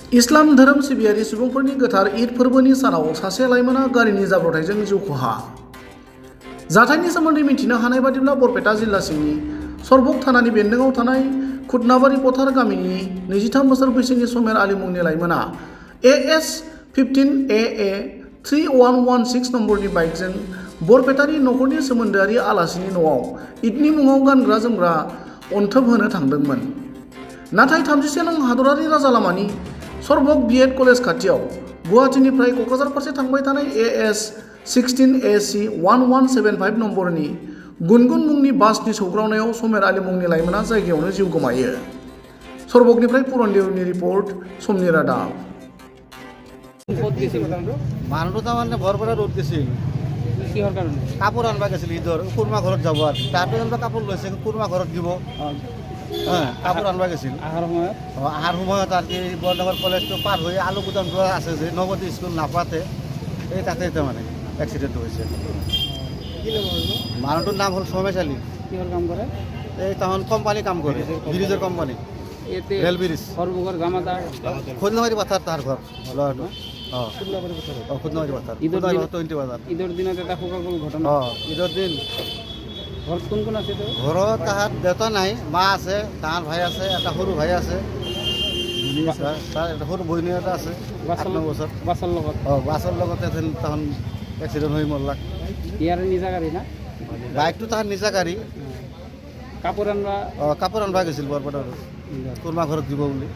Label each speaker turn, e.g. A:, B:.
A: इस्लाम धोरोम सिबियारि सुबुंफोरनि गोथार ईद फोरबोनि सानाव सासे लाइमोना गारिनि जाब्रबथायजों जिउ खहा। जाथायनि सोमोन्दै मिथिनो हानाय बादिब्ला बरपेटा जिल्ला सिंनि सरबक थानानि बेन्दोङाव थानाय खुदनाबारि पथार गामिनि 23 बोसोर बैसोनि समेर आली मुंनि लाइमोना AS 15 AA 3116 नम्बरनि बाइकजों बरपेटानि नखरनि सोमोन्दोआरि आलासिनि न'आव ईदनि मुङाव गानग्रा जोमग्रा अनथोब होनो थांदोंमोन। नाथाय 31 नं हादरारि राजा लामानि सरबक BEd कलेज खाथियाव गुवाहाटीनिफ्राय क'क्राझार फारसे थांबाय थानाय AS 16 AC 1175 नम्बरनि गुनगुन मुंनि बासनि सौग्रावनायाव समेर आली मुंनि लाइमोना जायगायावनो जिउ गोमायो। सरबकनिफ्राय पुरन देवनि रिपर्ट, समनि रादाब।
B: মানুহটো তাৰমানে বৰপেটা ৰোড গৈছিল
C: কিহৰ কাৰণে?
B: কাপোৰ আনবা গৈছিল ঈদৰ কুৰমা ঘৰত যাব আৰু তাতো যেনিবা কাপোৰ লৈছে কুৰমা ঘৰত দিব কাপোৰ আনবা গৈছিল
C: আহাৰ সময়ত
B: আহাৰ সময়ত আৰু কি বৰনগৰ কলেজটো পাৰ হৈ আলু গুদাম যোৱা আছে যে নৱদী স্কুল নাপাতে এই তাতে তাৰমানে এক্সিডেণ্টটো হৈছে। মানুহটোৰ নাম হ'ল সমেশ আলী।
C: কিহৰ কাম কৰে?
B: এই তাহন কোম্পানী কাম কৰে, ব্ৰিজৰ কোম্পানী,
C: ইয়াতে
B: ৰেল ব্ৰিজ।
C: সৰবগৰ গামাদাৰ
B: খুদনাবাৰী পথাৰ তাৰ ঘৰ ল'ৰাটো। খুদনাবাৰী পথাৰ
C: ঈদৰ
B: 20 বজাত
C: ঈদৰ দিনত এটা শোকাকুল ঘটনা।
B: ঈদৰ দিন
C: ঘৰত কোন কোন আছে?
B: ঘৰত তাহাঁত দেউতা নাই, মা আছে, ডাঙৰ ভাই আছে, এটা সৰু ভাই আছে, তাৰ এটা সৰু বহিনী এটা আছে 8-9 বছৰ।
C: বাছৰ লগত
B: বাছৰ লগতে তাহন এক্সিডেণ্ট হৈ মৰলাক।
C: ইয়াৰ নিজা গাড়ী না?
B: বাইকটো তাহাঁত নিজা গাড়ী।
C: কাপোৰ আনবা
B: কাপোৰ আনবা গৈছিল বৰপেটাৰ কুৰমা ঘৰত দিব বুলি।